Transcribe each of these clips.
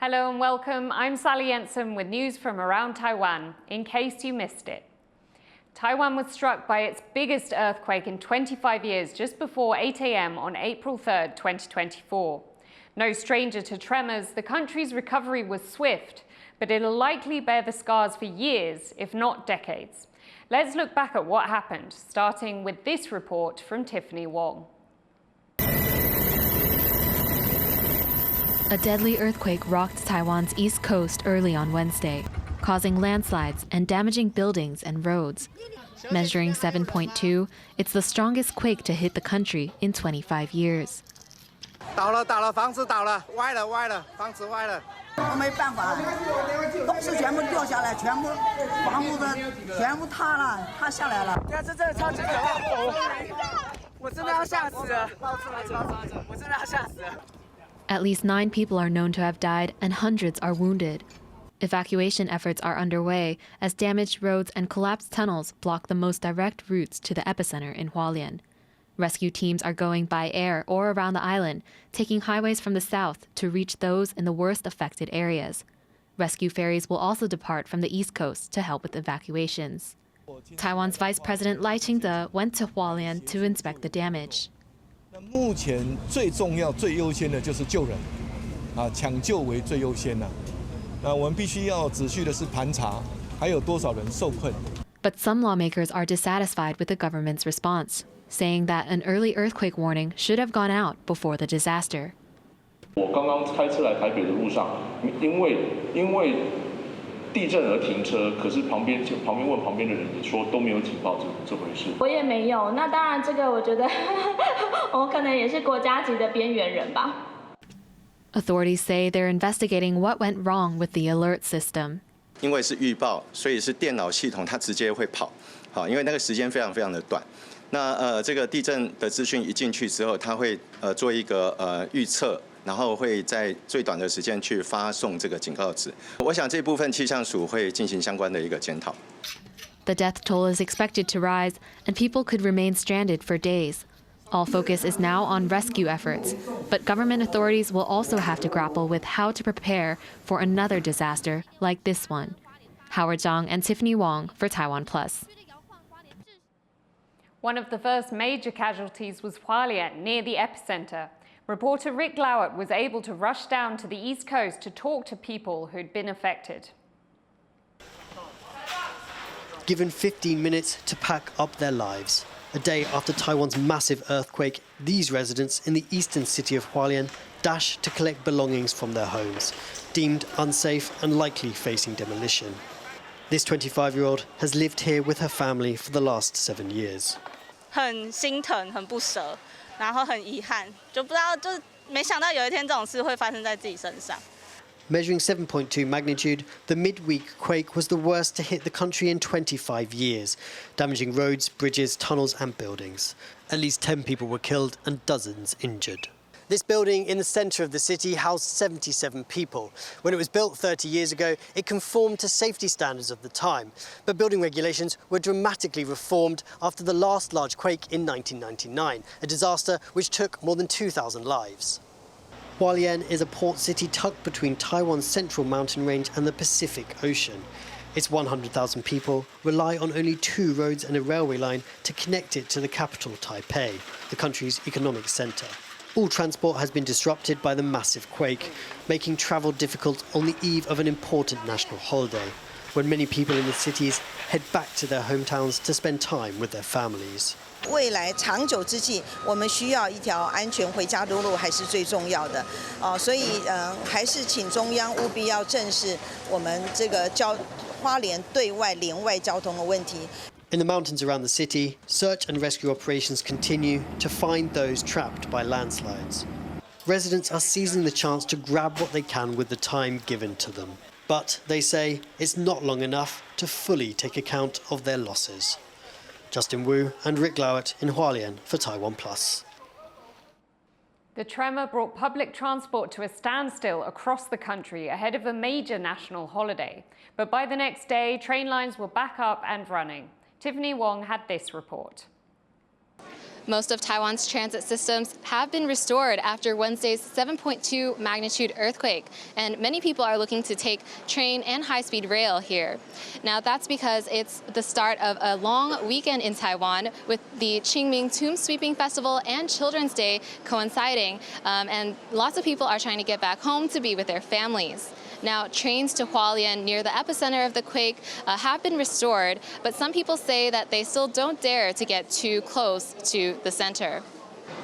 Hello and welcome. I'm Sally Jensen with news from around Taiwan, in case you missed it. Taiwan was struck by its biggest earthquake in 25 years just before 8 a.m. on April 3, 2024. No stranger to tremors, the country's recovery was swift, but it'll likely bear the scars for years, if not decades. Let's look back at what happened, starting with this report from Tiffany Wong. A deadly earthquake rocked Taiwan's east coast early on Wednesday, causing landslides and damaging buildings and roads. Measuring 7.2, it's the strongest quake to hit the country in 25 years. 倒了，房子倒了，歪了，房子歪了。我没办法，东西全部掉下来，全部房屋的全部塌了，塌下来了。这真的超级可怕！我真的要吓死了！我真的要吓死了！ At least 9 people are known to have died and hundreds are wounded. Evacuation efforts are underway as damaged roads and collapsed tunnels block the most direct routes to the epicenter in Hualien. Rescue teams are going by air or around the island, taking highways from the south to reach those in the worst affected areas. Rescue ferries will also depart from the east coast to help with evacuations. Taiwan's Vice President Lai Ching-te went to Hualien to inspect the damage. 目前最重要、最优先的就是救人，抢救为最优先呐。我们必须要仔细的是盘查，还有多少人受困。But some lawmakers are dissatisfied with the government's response, saying that an early earthquake warning should have gone out before the disaster. 我刚刚开车来台北的路上，因为地震而停车，可是旁边问旁边的人也说都没有警报这回事。我也没有，那当然这个我觉得我可能也是国家级的边缘人吧。Authorities say they're investigating what went wrong with the alert system. 因为是预报，所以是电脑系统它直接会跑，好，因为那个时间非常的短。那这个地震的资讯一进去之后，它会做一个预测。 然后会在最短的时间去发送这个警告纸。我想这部分气象署会进行相关的一个检讨。The death toll is expected to rise, and people could remain stranded for days. All focus is now on rescue efforts, but government authorities will also have to grapple with how to prepare for another disaster like this one. Howard Zhang and Tiffany Wong for TaiwanPlus. One of the first major casualties was Hualien, near the epicenter. Reporter Rick Lowett was able to rush down to the east coast to talk to people who'd been affected. Given 15 minutes to pack up their lives. A day after Taiwan's massive earthquake, these residents in the eastern city of Hualien dash to collect belongings from their homes, deemed unsafe and likely facing demolition. This 25-year-old has lived here with her family for the last 7 years. 很心疼，很不舍。 然后很遗憾，就不知道，就是没想到有一天这种事会发生在自己身上。 Measuring 7.2 magnitude, the midweek quake was the worst to hit the country in 25 years, damaging roads, bridges, tunnels and buildings. At least 10 people were killed and dozens injured. This building in the centre of the city housed 77 people. When it was built 30 years ago, it conformed to safety standards of the time. But building regulations were dramatically reformed after the last large quake in 1999, a disaster which took more than 2,000 lives. Hualien is a port city tucked between Taiwan's central mountain range and the Pacific Ocean. Its 100,000 people rely on only 2 roads and a railway line to connect it to the capital, Taipei, the country's economic centre. All transport has been disrupted by the massive quake, making travel difficult on the eve of an important national holiday, when many people in the cities head back to their hometowns to spend time with their families. 未来长久之计，我们需要一条安全回家的路，还是最重要的。所以还是请中央务必要正视我们这个花莲对外连外交通的问题。 In the mountains around the city, search and rescue operations continue to find those trapped by landslides. Residents are seizing the chance to grab what they can with the time given to them. But they say it's not long enough to fully take account of their losses. Justin Wu and Rick Lowett in Hualien for TaiwanPlus. The tremor brought public transport to a standstill across the country ahead of a major national holiday. But by the next day, train lines were back up and running. Tiffany Wong had this report. Most of Taiwan's transit systems have been restored after Wednesday's 7.2 magnitude earthquake, and many people are looking to take train and high-speed rail here. Now, that's because it's the start of a long weekend in Taiwan with the Qingming Tomb Sweeping Festival and Children's Day coinciding, and lots of people are trying to get back home to be with their families. Now, trains to Hualien near the epicenter of the quake have been restored, but some people say that they still don't dare to get too close to the center.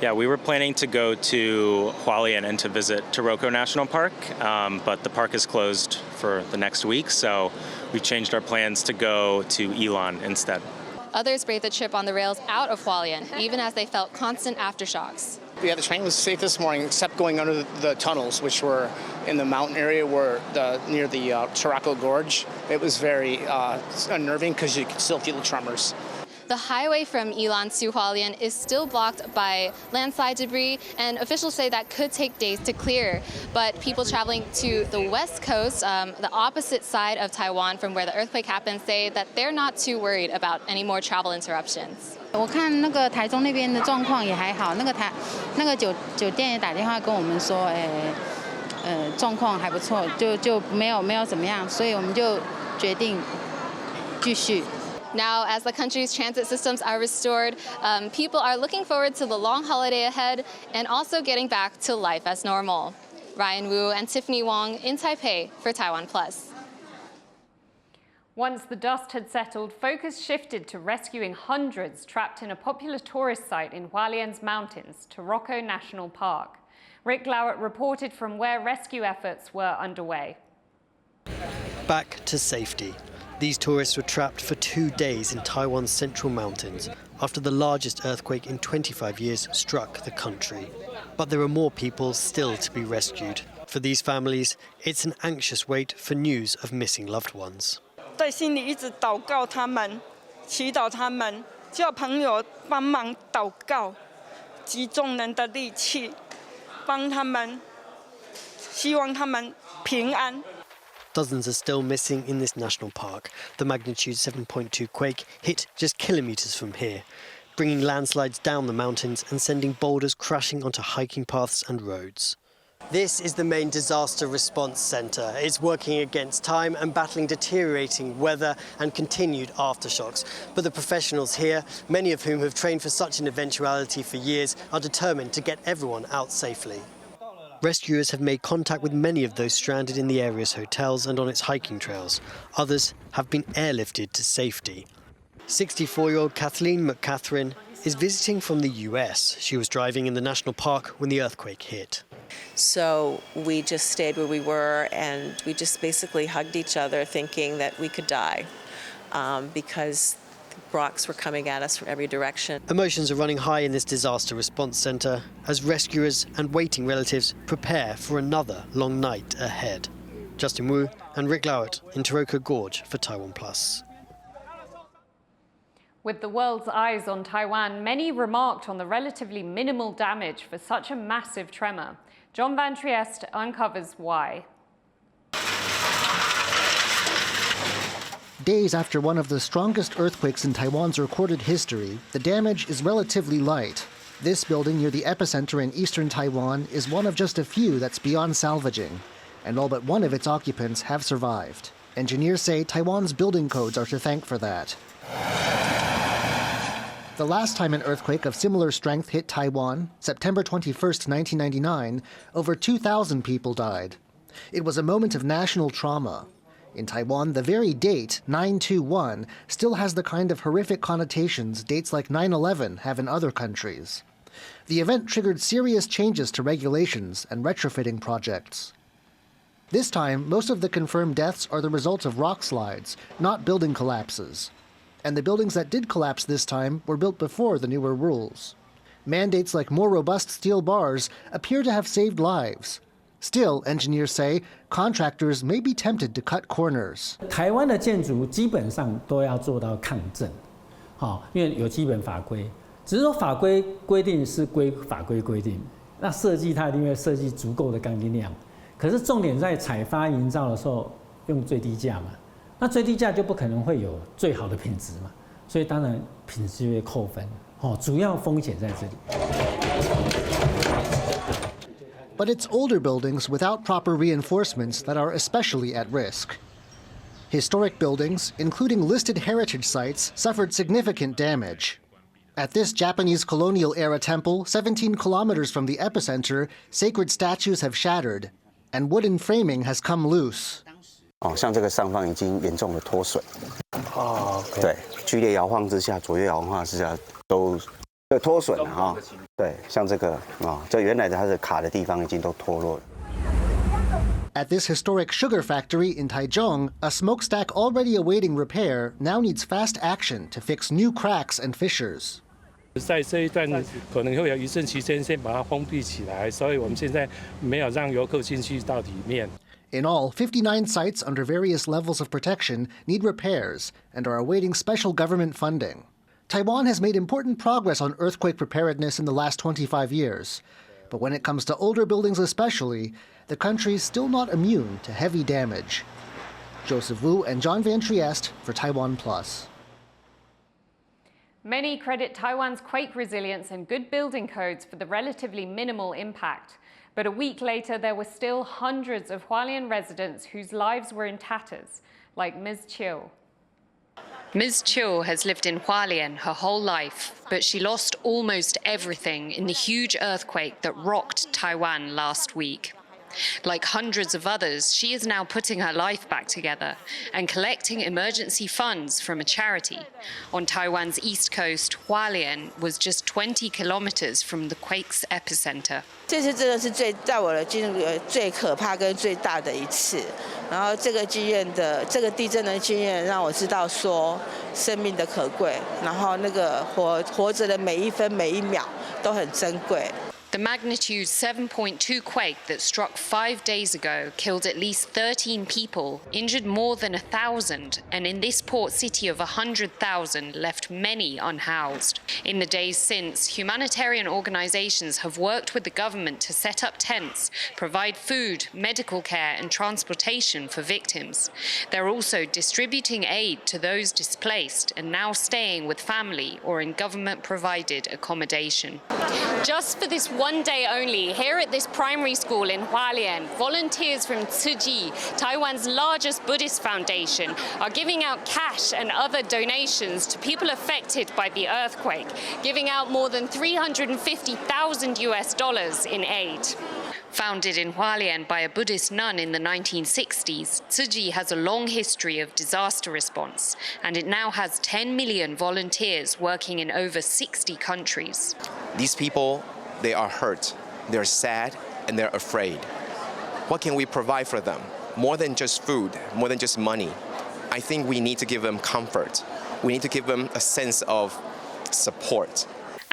Yeah, we were planning to go to Hualien and to visit Taroko National Park, but the park is closed for the next week, so we changed our plans to go to Ilan instead. Others braved the trip on the rails out of Hualien, even as they felt constant aftershocks. Yeah, the train was safe this morning, except going under the tunnels, which were in the mountain area near the Taroko Gorge. It was very unnerving because you could still feel the tremors. The highway from Ilan to Hualien is still blocked by landslide debris, and officials say that could take days to clear. But people traveling to the west coast, the opposite side of Taiwan from where the earthquake happened, say that they're not too worried about any more travel interruptions. 我看那个台中那边的状况也还好，那个酒店也打电话跟我们说，状况还不错，就没有怎么样，所以我们就决定继续。 Now, as the country's transit systems are restored, people are looking forward to the long holiday ahead and also getting back to life as normal. Ryan Wu and Tiffany Wong in Taipei for TaiwanPlus. Once the dust had settled, focus shifted to rescuing hundreds trapped in a popular tourist site in Hualien's mountains, Taroko National Park. Rick Lowett reported from where rescue efforts were underway. Back to safety. These tourists were trapped for 2 days in Taiwan's central mountains after the largest earthquake in 25 years struck the country. But there are more people still to be rescued. For these families, it's an anxious wait for news of missing loved ones. 在心里一直祷告他们，祈祷他们，叫朋友帮忙祷告，集众人的力气，帮他们，希望他们平安。 Dozens are still missing in this national park. The magnitude 7.2 quake hit just kilometres from here, bringing landslides down the mountains and sending boulders crashing onto hiking paths and roads. This is the main disaster response centre. It's working against time and battling deteriorating weather and continued aftershocks. But the professionals here, many of whom have trained for such an eventuality for years, are determined to get everyone out safely. Rescuers have made contact with many of those stranded in the area's hotels and on its hiking trails. Others have been airlifted to safety. 64-year-old Kathleen McCatherine is visiting from the US. She was driving in the national park when the earthquake hit. So we just stayed where we were, and we just basically hugged each other thinking that we could die because rocks were coming at us from every direction. Emotions are running high in this disaster response centre as rescuers and waiting relatives prepare for another long night ahead. Justin Wu and Rick Lowett in Taroko Gorge for TaiwanPlus. With the world's eyes on Taiwan, many remarked on the relatively minimal damage for such a massive tremor. John Van Trieste uncovers why. Days after one of the strongest earthquakes in Taiwan's recorded history, the damage is relatively light. This building near the epicenter in eastern Taiwan is one of just a few that's beyond salvaging, and all but one of its occupants have survived. Engineers say Taiwan's building codes are to thank for that. The last time an earthquake of similar strength hit Taiwan, September 21st, 1999, over 2,000 people died. It was a moment of national trauma. In Taiwan, the very date, 9/21, still has the kind of horrific connotations dates like 9/11 have in other countries. The event triggered serious changes to regulations and retrofitting projects. This time, most of the confirmed deaths are the result of rock slides, not building collapses. And the buildings that did collapse this time were built before the newer rules. Mandates like more robust steel bars appear to have saved lives. Still, engineers say, contractors may be tempted to cut corners. 台湾的建筑基本上都要做到抗震，因为有基本法规，只是说法规规定是法规规定，那设计它一定会设计足够的钢筋量。可是重点在采发营造的时候用最低价嘛，那最低价就不可能会有最好的品质嘛，所以当然品质就会扣分。主要风险在这里。 But it's older buildings without proper reinforcements that are especially at risk. Historic buildings, including listed heritage sites, suffered significant damage. At this Japanese colonial-era temple, 17 kilometers from the epicenter, sacred statues have shattered, and wooden framing has come loose. 像这个上方已经严重的脱水。对，剧烈摇晃之下，左右摇晃之下都脱损了哈。对，像这个这原来它的卡的地方已经都脱落了。 At this historic sugar factory in Taichung, a smokestack already awaiting repair now needs fast action to fix new cracks and fissures. 在这一段可能会有一阵期间先把它封闭起来，所以我们现在没有让游客进去到里面。 In all, 59 sites under various levels of protection need repairs and are awaiting special government funding. Taiwan has made important progress on earthquake preparedness in the last 25 years. But when it comes to older buildings especially, the country's still not immune to heavy damage. Joseph Wu and John Van Trieste for TaiwanPlus. Many credit Taiwan's quake resilience and good building codes for the relatively minimal impact. But a week later, there were still hundreds of Hualien residents whose lives were in tatters, like Ms. Chiu. Ms. Chiu has lived in Hualien her whole life, but she lost almost everything in the huge earthquake that rocked Taiwan last week. Like hundreds of others, she is now putting her life back together and collecting emergency funds from a charity. On Taiwan's east coast, Hualien was just 20 kilometers from the quake's epicenter. 这次真的是在我的经历最可怕跟最大的一次。然后这个地震的经验让我知道说生命的可贵，然后那个活着的每一分每一秒都很珍贵。 The magnitude 7.2 quake that struck 5 days ago killed at least 13 people, injured more than 1,000, and in this port city of 100,000 left many unhoused. In the days since, humanitarian organizations have worked with the government to set up tents, provide food, medical care, and transportation for victims. They're also distributing aid to those displaced and now staying with family or in government-provided accommodation. Just for this one day only, here at this primary school in Hualien, volunteers from Tsuji, Taiwan's largest Buddhist foundation, are giving out cash and other donations to people affected by the earthquake, giving out more than $350,000 in aid. Founded in Hualien by a Buddhist nun in the 1960s, Tsuji has a long history of disaster response, and it now has 10 million volunteers working in over 60 countries. These people, they are hurt, they're sad, and they're afraid. What can we provide for them? More than just food, more than just money. I think we need to give them comfort. We need to give them a sense of support.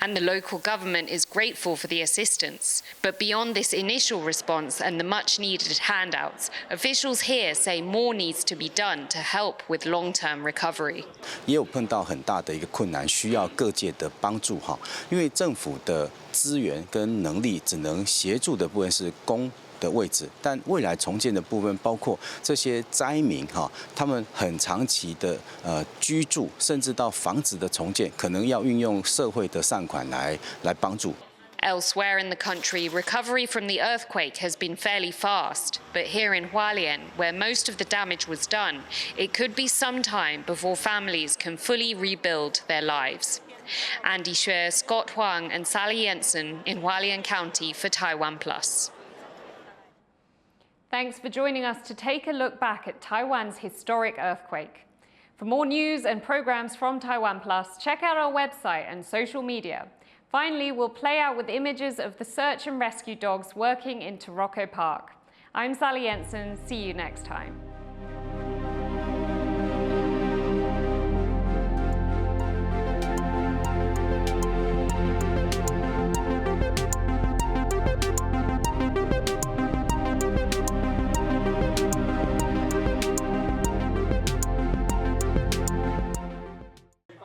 And the local government is grateful for the assistance. But beyond this initial response and the much-needed handouts, officials here say more needs to be done to help with long-term recovery. 也有碰到很大的一个困难，需要各界的帮助哈，因为政府的资源跟能力只能协助的部分是公的位置，但未来重建的部分，包括这些灾民哈，他们很长期的居住，甚至到房子的重建，可能要运用社会的善款来帮助。 Elsewhere in the country, recovery from the earthquake has been fairly fast. But here in Hualien, where most of the damage was done, it could be some time before families can fully rebuild their lives. Andy Xue, Scott Huang, and Sally Jensen in Hualien County for TaiwanPlus. Thanks for joining us to take a look back at Taiwan's historic earthquake. For more news and programs from TaiwanPlus, check out our website and social media. Finally, we'll play out with images of the search and rescue dogs working in Taroko Park. I'm Sally Jensen. See you next time.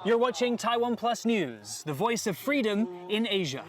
You're watching TaiwanPlus News, the voice of freedom in Asia.